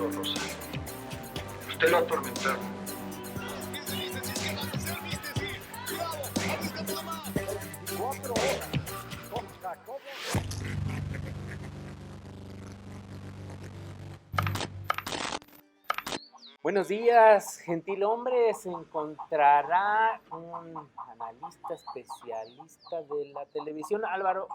atormentado, Rosy. Usted lo ha atormentado. Buenos días, gentil hombre. Se encontrará un analista especialista de la televisión, Álvaro.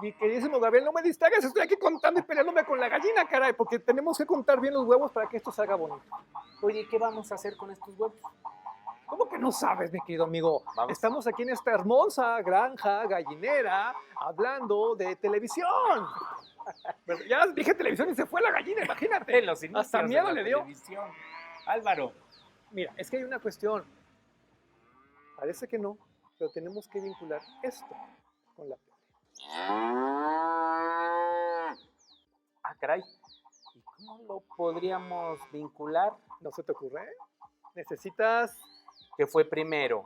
Mi queridísimo Gabriel, no me distraigas, estoy aquí contando y peleándome con la gallina, caray, porque tenemos que contar bien los huevos para que esto salga bonito. Oye, ¿qué vamos a hacer con estos huevos? ¿Cómo que no sabes, mi querido amigo? Vamos. Estamos aquí en esta hermosa granja gallinera hablando de televisión. Pero ya dije televisión y se fue la gallina, imagínate. En los inicios Hasta miedo de la le dio. televisión. Álvaro, Mira, es que hay una cuestión. Parece que no, pero tenemos que vincular esto con la tele. caray. ¿Y cómo lo podríamos vincular? ¿No se te ocurre? Necesitas... ¿Qué fue primero?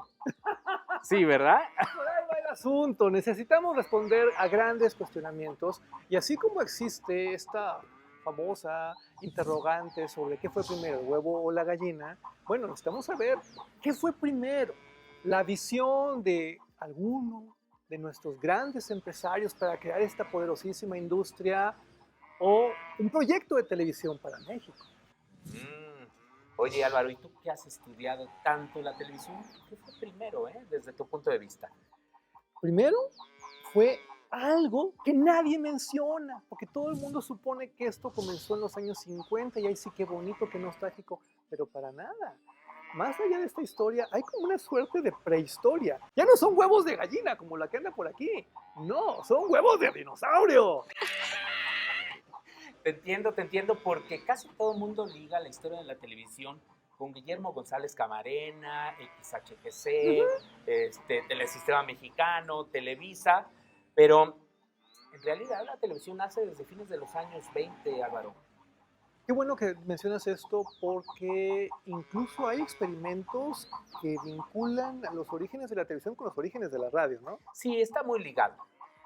Sí, ¿verdad? Por ahí va el asunto. Necesitamos responder a grandes cuestionamientos y así como existe esta famosa interrogante sobre qué fue primero, el huevo o la gallina, bueno, necesitamos saber qué fue primero, la visión de alguno de nuestros grandes empresarios para crear esta poderosísima industria o un proyecto de televisión para México. Oye, Álvaro, ¿y tú que has estudiado tanto la televisión? ¿Qué fue primero, desde tu punto de vista? Primero fue algo que nadie menciona, porque todo el mundo supone que esto comenzó en los años 50 y ahí sí que bonito, que nostálgico, pero para nada. Más allá de esta historia, hay como una suerte de prehistoria. Ya no son huevos de gallina como la que anda por aquí. No, son huevos de dinosaurio. Te entiendo, porque casi todo el mundo liga la historia de la televisión con Guillermo González Camarena, XHGC, Telesistema Mexicano, Televisa, pero en realidad la televisión nace desde fines de los años 20, Álvaro. Qué bueno que mencionas esto porque incluso hay experimentos que vinculan los orígenes de la televisión con los orígenes de la radio, ¿no? Sí, está muy ligado,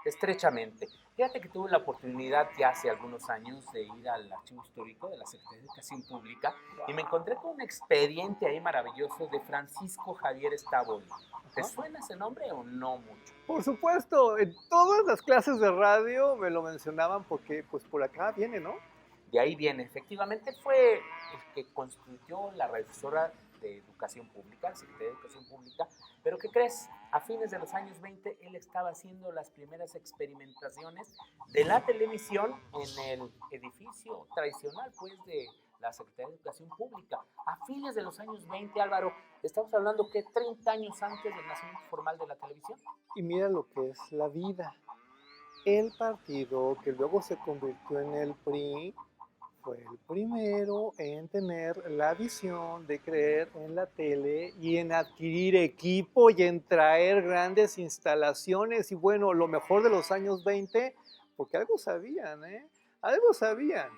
estrechamente. Fíjate que tuve la oportunidad ya hace algunos años de ir al archivo histórico de la Secretaría de Educación Pública y me encontré con un expediente ahí maravilloso de Francisco Javier Estaboli. ¿Te suena ese nombre o no mucho? Por supuesto, en todas las clases de radio me lo mencionaban porque pues por acá viene, ¿no? De ahí viene, efectivamente fue el que construyó la Redifusora de Educación Pública, la Secretaría de Educación Pública, pero ¿qué crees? A fines de los años 20 él estaba haciendo las primeras experimentaciones de la televisión en el edificio tradicional, pues, de la Secretaría de Educación Pública. A fines de los años 20, Álvaro, estamos hablando que 30 años antes del nacimiento formal de la televisión. Y mira lo que es la vida. El partido que luego se convirtió en el PRI fue el primero en tener la visión de creer en la tele y en adquirir equipo y en traer grandes instalaciones. Y bueno, lo mejor de los años 20, porque algo sabían, ¿eh? Algo sabían.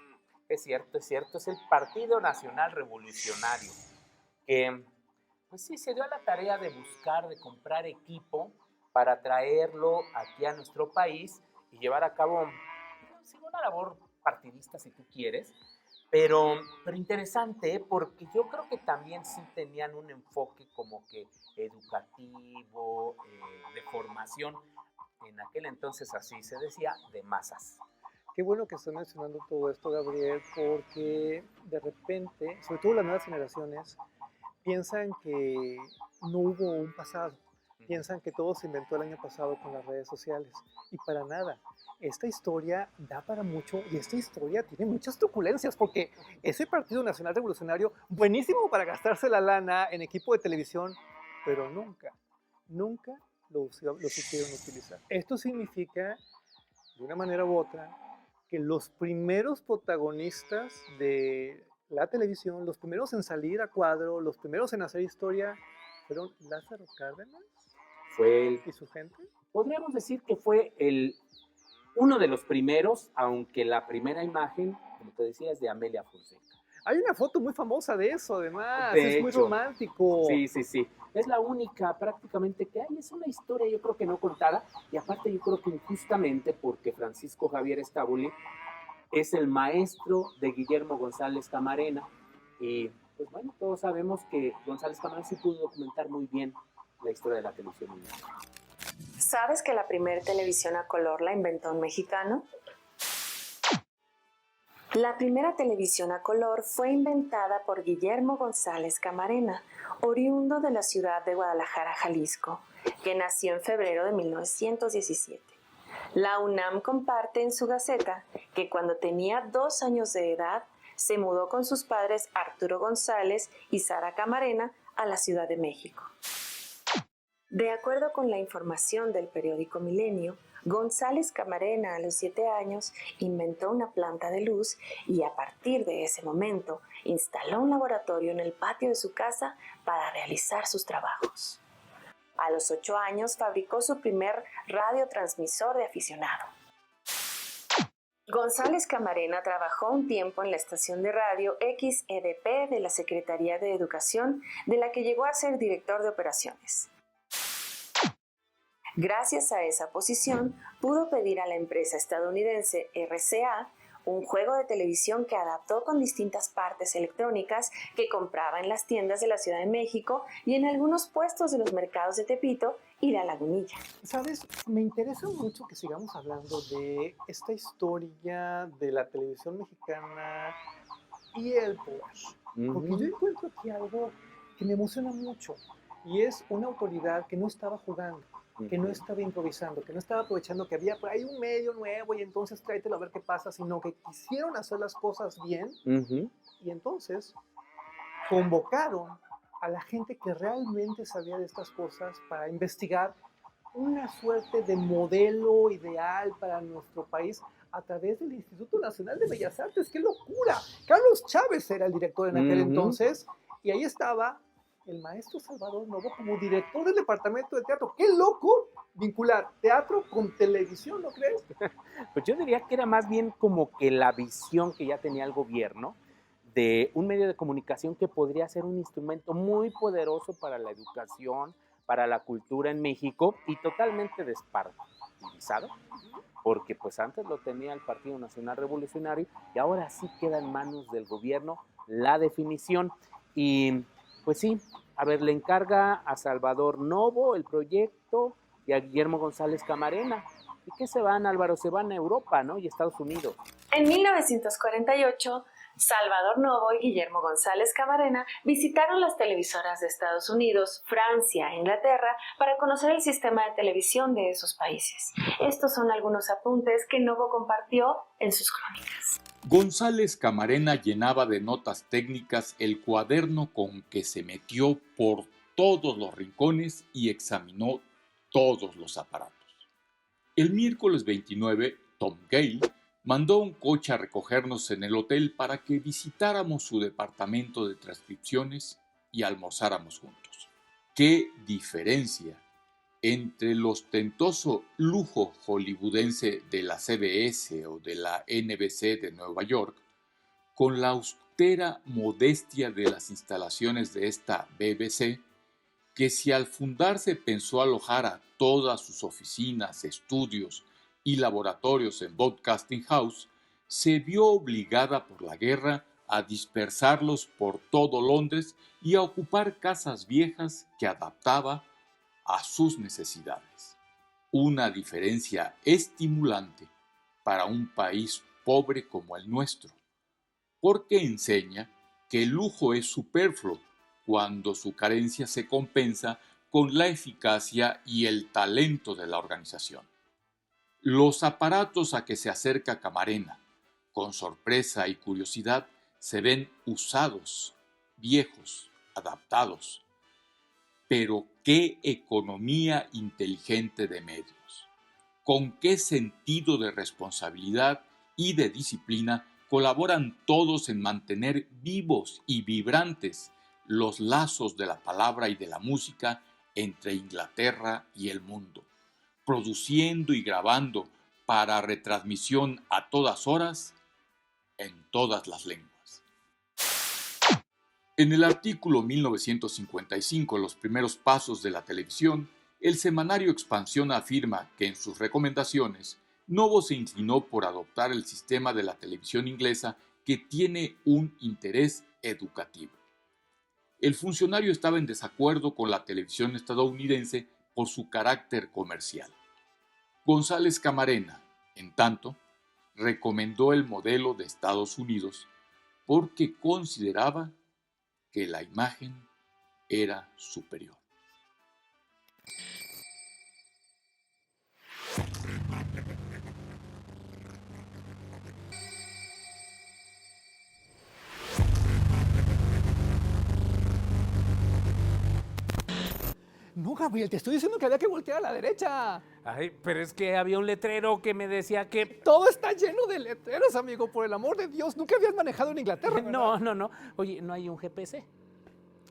Es cierto, es el Partido Nacional Revolucionario, que pues sí, se dio a la tarea de buscar, de comprar equipo para traerlo aquí a nuestro país y llevar a cabo una labor partidista, si tú quieres, pero interesante, porque yo creo que también sí tenían un enfoque como que educativo, de formación, en aquel entonces así se decía, de masas. Qué bueno que estás mencionando todo esto, Gabriel, porque de repente, sobre todo las nuevas generaciones, piensan que no hubo un pasado, piensan que todo se inventó el año pasado con las redes sociales, y para nada. Esta historia da para mucho y esta historia tiene muchas truculencias porque ese Partido Nacional Revolucionario, buenísimo para gastarse la lana en equipo de televisión, pero nunca lo supieron utilizar. Esto significa, de una manera u otra, que los primeros protagonistas de la televisión, los primeros en salir a cuadro, los primeros en hacer historia, fueron Lázaro Cárdenas y su gente. Podríamos decir que fue uno de los primeros, aunque la primera imagen, como te decía, es de Amelia Fonseca. Hay una foto muy famosa de eso, además, de es muy romántico. Sí. Es la única prácticamente que hay, es una historia yo creo que no contada, y aparte yo creo que injustamente porque Francisco Javier Estaboli es el maestro de Guillermo González Camarena. Y pues bueno, todos sabemos que González Camarena sí pudo documentar muy bien la historia de la televisión en México. ¿Sabes que la primera televisión a color la inventó un mexicano? La primera televisión a color fue inventada por Guillermo González Camarena, oriundo de la ciudad de Guadalajara, Jalisco, que nació en febrero de 1917. La UNAM comparte en su Gaceta que cuando tenía 2 años de edad se mudó con sus padres Arturo González y Sara Camarena a la Ciudad de México. De acuerdo con la información del periódico Milenio, González Camarena a los 7 años inventó una planta de luz y a partir de ese momento instaló un laboratorio en el patio de su casa para realizar sus trabajos. A los 8 años fabricó su primer radiotransmisor de aficionado. González Camarena trabajó un tiempo en la estación de radio XEDP de la Secretaría de Educación, de la que llegó a ser director de operaciones. Gracias a esa posición, pudo pedir a la empresa estadounidense RCA un juego de televisión que adaptó con distintas partes electrónicas que compraba en las tiendas de la Ciudad de México y en algunos puestos de los mercados de Tepito y La Lagunilla. ¿Sabes? Me interesa mucho que sigamos hablando de esta historia de la televisión mexicana y el poder. Porque yo encuentro aquí algo que me emociona mucho y es una autoridad que no estaba jugando, que no estaba improvisando, que no estaba aprovechando que había por ahí un medio nuevo y entonces tráetelo a ver qué pasa, sino que quisieron hacer las cosas bien y entonces convocaron a la gente que realmente sabía de estas cosas para investigar una suerte de modelo ideal para nuestro país a través del Instituto Nacional de Bellas Artes. ¡Qué locura! Carlos Chávez era el director en aquel entonces y ahí estaba el maestro Salvador Novo como director del departamento de teatro. ¡Qué loco vincular teatro con televisión, ¿no crees? Pues yo diría que era más bien como que la visión que ya tenía el gobierno de un medio de comunicación que podría ser un instrumento muy poderoso para la educación, para la cultura en México y totalmente despartidizado, porque pues antes lo tenía el Partido Nacional Revolucionario y ahora sí queda en manos del gobierno la definición. Y pues sí, a ver, le encarga a Salvador Novo el proyecto y a Guillermo González Camarena. ¿Y qué se van, Álvaro? Se van a Europa, ¿no? Y Estados Unidos. En 1948, Salvador Novo y Guillermo González Camarena visitaron las televisoras de Estados Unidos, Francia e Inglaterra para conocer el sistema de televisión de esos países. Estos son algunos apuntes que Novo compartió en sus crónicas. González Camarena llenaba de notas técnicas el cuaderno con que se metió por todos los rincones y examinó todos los aparatos. El miércoles 29, Tom Gale mandó un coche a recogernos en el hotel para que visitáramos su departamento de transcripciones y almorzáramos juntos. ¡Qué diferencia entre el ostentoso lujo hollywoodense de la CBS o de la NBC de Nueva York con la austera modestia de las instalaciones de esta BBC, que si al fundarse pensó alojar a todas sus oficinas, estudios y laboratorios en Broadcasting House, se vio obligada por la guerra a dispersarlos por todo Londres y a ocupar casas viejas que adaptaba a sus necesidades. Una diferencia estimulante para un país pobre como el nuestro, porque enseña que el lujo es superfluo cuando su carencia se compensa con la eficacia y el talento de la organización. Los aparatos a que se acerca Camarena, con sorpresa y curiosidad, se ven usados, viejos, adaptados. Pero qué economía inteligente de medios. Con qué sentido de responsabilidad y de disciplina colaboran todos en mantener vivos y vibrantes los lazos de la palabra y de la música entre Inglaterra y el mundo, produciendo y grabando para retransmisión a todas horas en todas las lenguas. En el artículo 1955, Los primeros pasos de la televisión, el semanario Expansión afirma que en sus recomendaciones Novo se inclinó por adoptar el sistema de la televisión inglesa que tiene un interés educativo. El funcionario estaba en desacuerdo con la televisión estadounidense por su carácter comercial. González Camarena, en tanto, recomendó el modelo de Estados Unidos porque consideraba que la imagen era superior. No, Gabriel, te estoy diciendo que había que voltear a la derecha. Ay, pero es que había un letrero que me decía que... Todo está lleno de letreros, amigo, por el amor de Dios. Nunca habías manejado en Inglaterra, ¿verdad? No. Oye, ¿no hay un GPS?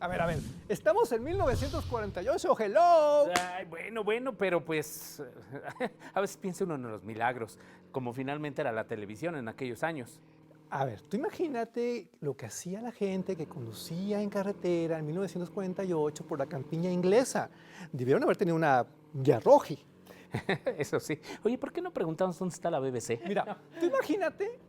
A ver. Estamos en 1948, hello. Ay, bueno, pero pues... A veces piensa uno en los milagros, como finalmente era la televisión en aquellos años. A ver, tú imagínate lo que hacía la gente que conducía en carretera en 1948 por la campiña inglesa. Debieron haber tenido una Yarroji. Eso sí. Oye, ¿por qué no preguntamos dónde está la BBC? Mira, tú imagínate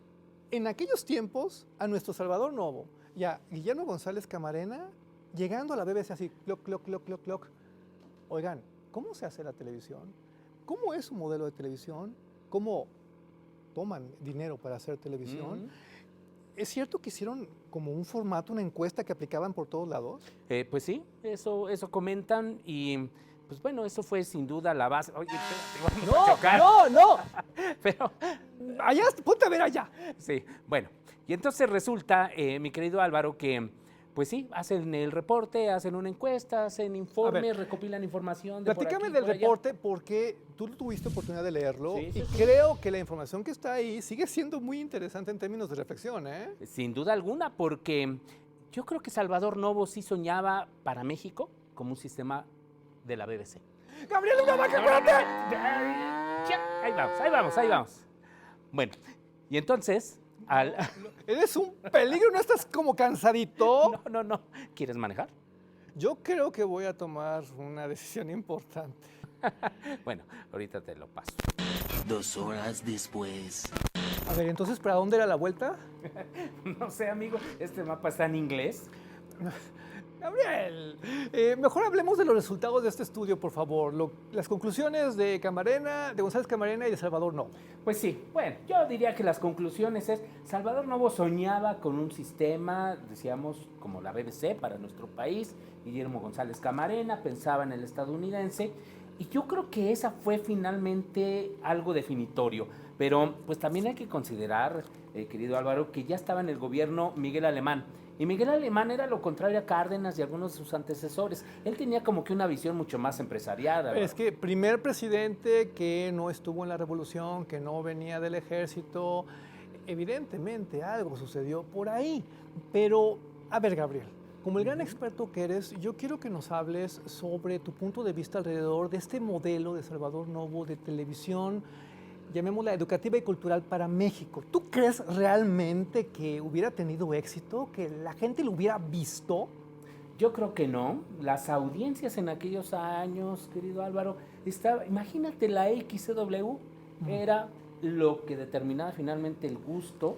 en aquellos tiempos a nuestro Salvador Novo y a Guillermo González Camarena llegando a la BBC así, cloc, cloc, cloc, cloc, cloc. Oigan, ¿cómo se hace la televisión? ¿Cómo es un modelo de televisión? ¿Cómo toman dinero para hacer televisión? ¿Es cierto que hicieron como un formato, una encuesta que aplicaban por todos lados? Pues sí, eso comentan y pues bueno, eso fue sin duda la base. Oye, espérate, vamos a chocar. No. Pero Allá, ponte a ver allá. sí, bueno, y entonces resulta, mi querido Álvaro, que pues sí, hacen el reporte, hacen una encuesta, hacen informes, recopilan información de Platícame por aquí, del por allá. reporte porque tú tuviste oportunidad de leerlo Sí, y creo que la información que está ahí sigue siendo muy interesante en términos de reflexión, ¿eh? Sin duda alguna, porque yo creo que Salvador Novo sí soñaba para México como un sistema de la BBC. ¡Gabriel, una vaca, espérate! Ahí vamos. Bueno, y entonces, Eres un peligro, ¿no estás como cansadito? No. ¿Quieres manejar? Yo creo que voy a tomar una decisión importante. Bueno, ahorita te lo paso. 2 horas después. A ver, entonces, ¿para dónde era la vuelta? No sé, amigo, este mapa está en inglés. Gabriel, mejor hablemos de los resultados de este estudio, por favor. Las conclusiones de Camarena, de González Camarena y de Salvador Novo. Pues sí, bueno, yo diría que las conclusiones es, Salvador Novo soñaba con un sistema, decíamos, como la BBC para nuestro país, Guillermo González Camarena pensaba en el estadounidense, y yo creo que esa fue finalmente algo definitorio, pero pues también hay que considerar, querido Álvaro, que ya estaba en el gobierno Miguel Alemán, y Miguel Alemán era lo contrario a Cárdenas y algunos de sus antecesores. Él tenía como que una visión mucho más empresarial. Álvaro. Es que primer presidente que no estuvo en la revolución, que no venía del ejército, evidentemente algo sucedió por ahí. Pero, a ver, Gabriel, como el gran experto que eres, yo quiero que nos hables sobre tu punto de vista alrededor de este modelo de Salvador Novo de televisión, llamémosla educativa y cultural para México. ¿Tú crees realmente que hubiera tenido éxito, que la gente lo hubiera visto? Yo creo que no. Las audiencias en aquellos años, querido Álvaro, imagínate la XCW, era lo que determinaba finalmente el gusto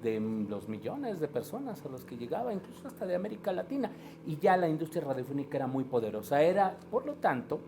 de los millones de personas a los que llegaba, incluso hasta de América Latina. Y ya la industria radiofónica era muy poderosa. Era, por lo tanto,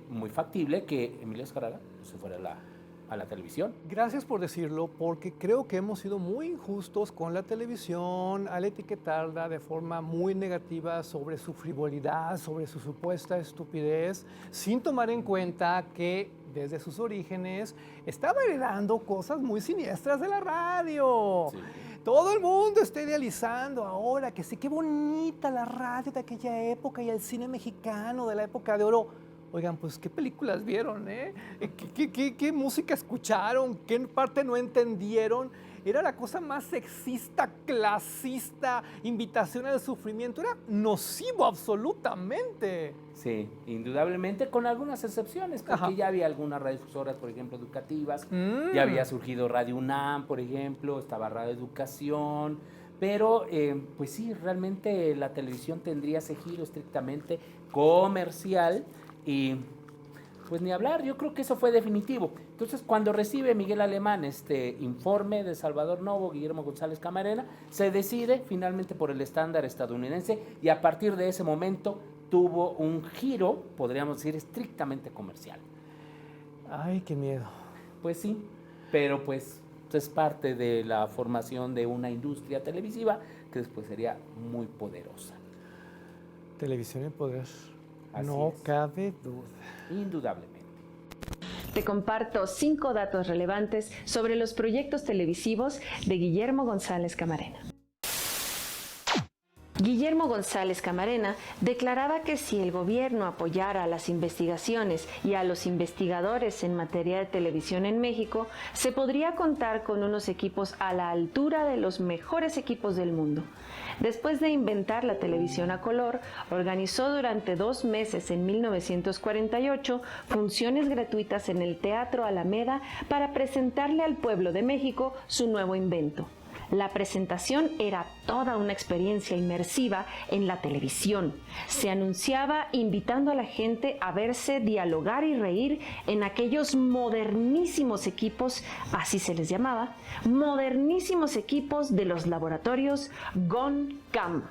muy factible que Emilio Azcárraga se fuera a la televisión. Gracias por decirlo, porque creo que hemos sido muy injustos con la televisión al etiquetarla de forma muy negativa sobre su frivolidad, sobre su supuesta estupidez, sin tomar en cuenta que desde sus orígenes estaba heredando cosas muy siniestras de la radio. Sí. Todo el mundo está idealizando ahora que sí, qué bonita la radio de aquella época y el cine mexicano de la época de oro. Oigan, pues, ¿qué películas vieron, eh? ¿Qué música escucharon? ¿Qué parte no entendieron? Era la cosa más sexista, clasista, invitación al sufrimiento. Era nocivo absolutamente. Sí, indudablemente, con algunas excepciones, porque Ajá. ya había algunas radiodifusoras, por ejemplo, educativas, ya había surgido Radio UNAM, por ejemplo, estaba Radio Educación, pero pues sí, realmente la televisión tendría ese giro estrictamente comercial y pues ni hablar, yo creo que eso fue definitivo. Entonces, cuando recibe Miguel Alemán este informe de Salvador Novo, Guillermo González Camarena, se decide finalmente por el estándar estadounidense y a partir de ese momento tuvo un giro, podríamos decir, estrictamente comercial. Ay, qué miedo. Pues sí, pero pues es parte de la formación de una industria televisiva que después sería muy poderosa. Televisión en poder. Así No es. cabe duda. Indudablemente. Te comparto 5 datos relevantes sobre los proyectos televisivos de Guillermo González Camarena. Guillermo González Camarena declaraba que si el gobierno apoyara a las investigaciones y a los investigadores en materia de televisión en México, se podría contar con unos equipos a la altura de los mejores equipos del mundo. Después de inventar la televisión a color, organizó durante 2 meses en 1948 funciones gratuitas en el Teatro Alameda para presentarle al pueblo de México su nuevo invento. La presentación era toda una experiencia inmersiva en la televisión. Se anunciaba invitando a la gente a verse dialogar y reír en aquellos modernísimos equipos, así se les llamaba, modernísimos equipos de los laboratorios GONCAM.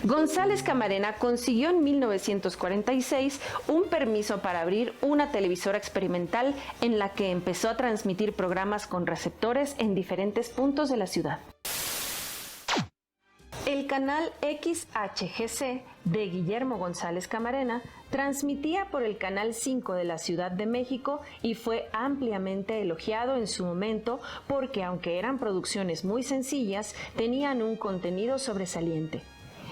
González Camarena consiguió en 1946 un permiso para abrir una televisora experimental en la que empezó a transmitir programas con receptores en diferentes puntos de la ciudad. El canal XHGC de Guillermo González Camarena transmitía por el Canal 5 de la Ciudad de México y fue ampliamente elogiado en su momento porque, aunque eran producciones muy sencillas, tenían un contenido sobresaliente.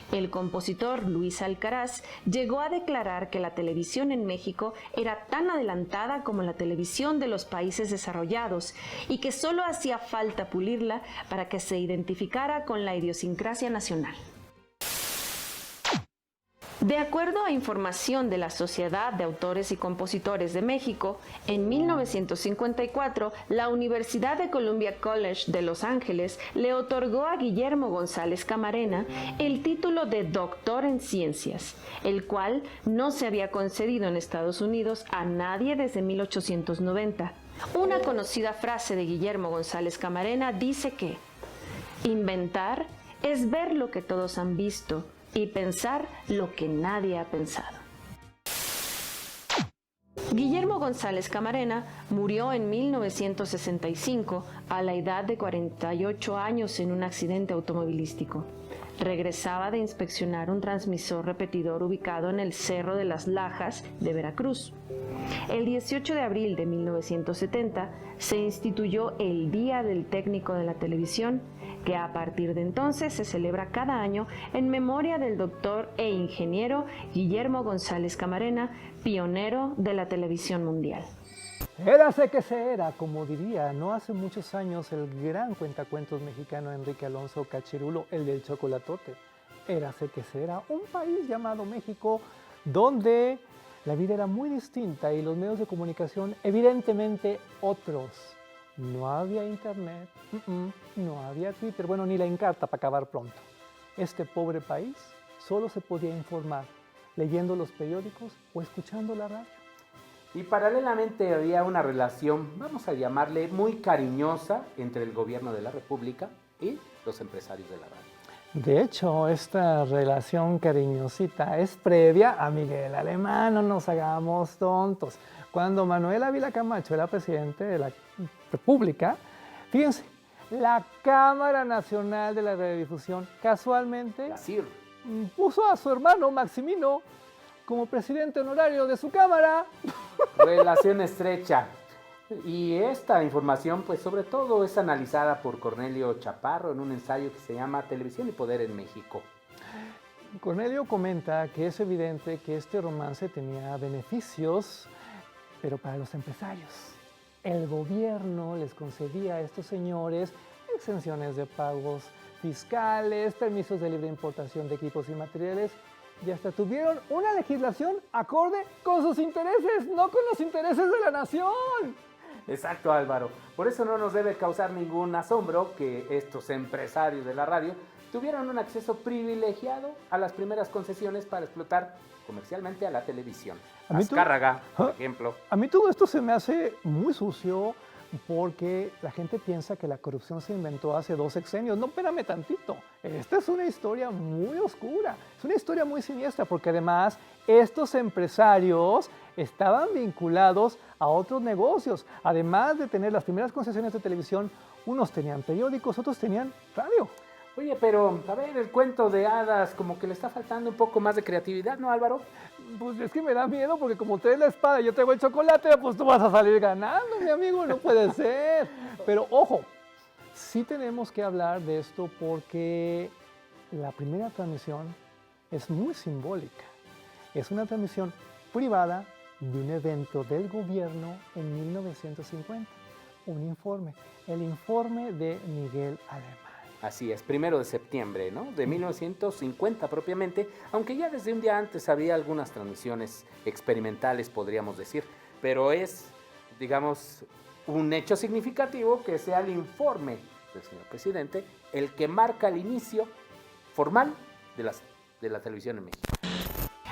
El compositor Luis Alcaraz llegó a declarar que la televisión en México era tan adelantada como la televisión de los países desarrollados y que solo hacía falta pulirla para que se identificara con la idiosincrasia nacional. De acuerdo a información de la Sociedad de Autores y Compositores de México, en 1954 la Universidad de Columbia College de Los Ángeles le otorgó a Guillermo González Camarena el título de Doctor en Ciencias, el cual no se había concedido en Estados Unidos a nadie desde 1890. Una conocida frase de Guillermo González Camarena dice que inventar es ver lo que todos han visto y pensar lo que nadie ha pensado. Guillermo González Camarena murió en 1965 a la edad de 48 años en un accidente automovilístico. Regresaba de inspeccionar un transmisor repetidor ubicado en el Cerro de las Lajas de Veracruz. El 18 de abril de 1970 se instituyó el Día del Técnico de la Televisión, que a partir de entonces se celebra cada año en memoria del doctor e ingeniero Guillermo González Camarena, pionero de la televisión mundial. Érase que se era, como diría no hace muchos años el gran cuentacuentos mexicano Enrique Alonso Cachirulo, el del chocolatote. Érase que se era un país llamado México donde la vida era muy distinta y los medios de comunicación evidentemente otros. No había internet, no había Twitter, bueno, ni la Encarta para acabar pronto. Este pobre país solo se podía informar leyendo los periódicos o escuchando la radio. Y paralelamente había una relación, vamos a llamarle, muy cariñosa entre el gobierno de la República y los empresarios de la radio. De hecho, esta relación cariñosita es previa a Miguel Alemán, no nos hagamos tontos. Cuando Manuel Ávila Camacho era presidente de la República, fíjense, la Cámara Nacional de la Radiodifusión casualmente La CIR. puso a su hermano Maximino como presidente honorario de su cámara. Relación estrecha. Y esta información, pues sobre todo, es analizada por Cornelio Chaparro en un ensayo que se llama Televisión y Poder en México. Cornelio comenta que es evidente que este romance tenía beneficios, pero para los empresarios. El gobierno les concedía a estos señores exenciones de pagos fiscales, permisos de libre importación de equipos y materiales, y hasta tuvieron una legislación acorde con sus intereses, no con los intereses de la nación. Exacto, Álvaro. Por eso no nos debe causar ningún asombro que estos empresarios de la radio tuvieron un acceso privilegiado a las primeras concesiones para explotar comercialmente a la televisión. A mí Azcárraga, por ejemplo. A mí todo esto se me hace muy sucio porque la gente piensa que la corrupción se inventó hace 2 sexenios. No, espérame tantito. Esta es una historia muy oscura, es una historia muy siniestra porque además estos empresarios estaban vinculados a otros negocios. Además de tener las primeras concesiones de televisión, unos tenían periódicos, otros tenían radio. Oye, pero a ver, el cuento de hadas como que le está faltando un poco más de creatividad, ¿no, Álvaro? Pues es que me da miedo porque como traes la espada y yo traigo el chocolate, pues tú vas a salir ganando, mi amigo, no puede ser. Pero ojo, sí tenemos que hablar de esto porque la primera transmisión es muy simbólica. Es una transmisión privada de un evento del gobierno en 1950. Un informe, el informe de Miguel Alemán. Así es, 1 de septiembre, ¿no? De 1950 propiamente, aunque ya desde un día antes había algunas transmisiones experimentales, podríamos decir, pero es, digamos, un hecho significativo que sea el informe del señor presidente el que marca el inicio formal de la televisión en México.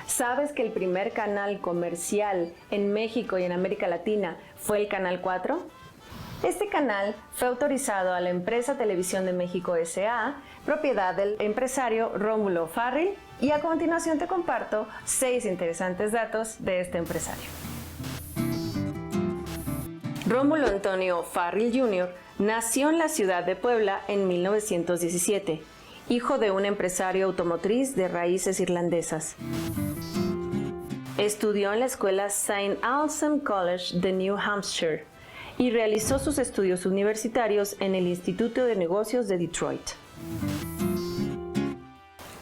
¿Sabes que el primer canal comercial en México y en América Latina fue el Canal 4? Este canal fue autorizado a la empresa Televisión de México S.A., propiedad del empresario Rómulo O'Farrill, y a continuación te comparto 6 interesantes datos de este empresario. Rómulo Antonio O'Farrill Jr. nació en la ciudad de Puebla en 1917, hijo de un empresario automotriz de raíces irlandesas. Estudió en la escuela St. Anselm College de New Hampshire y realizó sus estudios universitarios en el Instituto de Negocios de Detroit.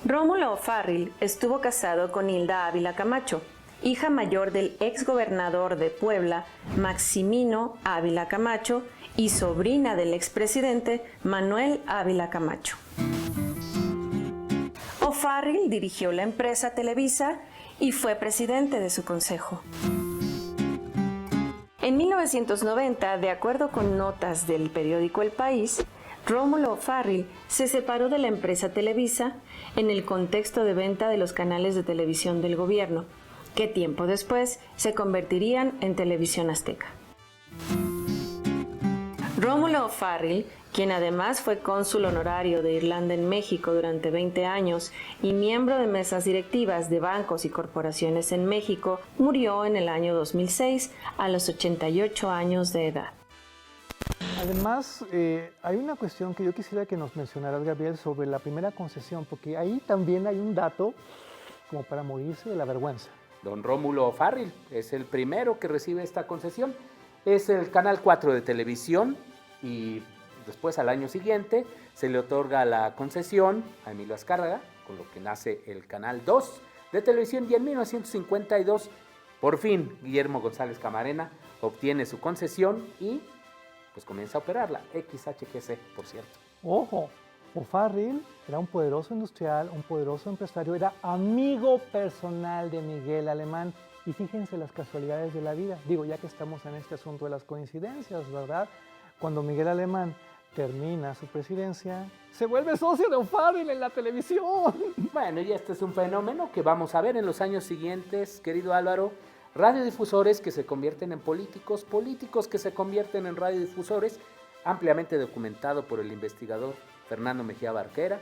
Rómulo O'Farrill estuvo casado con Hilda Ávila Camacho, hija mayor del exgobernador de Puebla, Maximino Ávila Camacho, y sobrina del expresidente Manuel Ávila Camacho. O'Farrill dirigió la empresa Televisa y fue presidente de su consejo. En 1990, de acuerdo con notas del periódico El País, Rómulo O'Farrill se separó de la empresa Televisa en el contexto de venta de los canales de televisión del gobierno, que tiempo después se convertirían en Televisión Azteca. Rómulo O'Farrill, quien además fue cónsul honorario de Irlanda en México durante 20 años y miembro de mesas directivas de bancos y corporaciones en México, murió en el año 2006 a los 88 años de edad. Además, hay una cuestión que yo quisiera que nos mencionaras, Gabriel, sobre la primera concesión, porque ahí también hay un dato como para morirse de la vergüenza. Don Rómulo O'Farrill es el primero que recibe esta concesión. Es el Canal 4 de televisión y después al año siguiente se le otorga la concesión a Emilio Azcárraga, con lo que nace el Canal 2 de televisión, y en 1952 por fin Guillermo González Camarena obtiene su concesión y pues comienza a operarla, XHGC, por cierto. Ojo, O'Farrill era un poderoso industrial, un poderoso empresario, era amigo personal de Miguel Alemán. Y fíjense las casualidades de la vida. Digo, ya que estamos en este asunto de las coincidencias, ¿verdad? Cuando Miguel Alemán termina su presidencia, se vuelve socio de O'Farrill en la televisión. Bueno, y este es un fenómeno que vamos a ver en los años siguientes, querido Álvaro. Radiodifusores que se convierten en políticos, políticos que se convierten en radiodifusores, ampliamente documentado por el investigador Fernando Mejía Barquera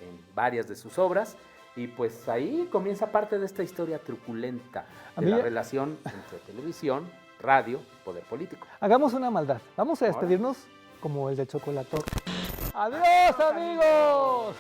en varias de sus obras. Y pues ahí comienza parte de esta historia truculenta de la relación entre televisión, radio, poder político. Hagamos una maldad. Vamos a despedirnos como el de Chocolator. ¡Adiós, amigos!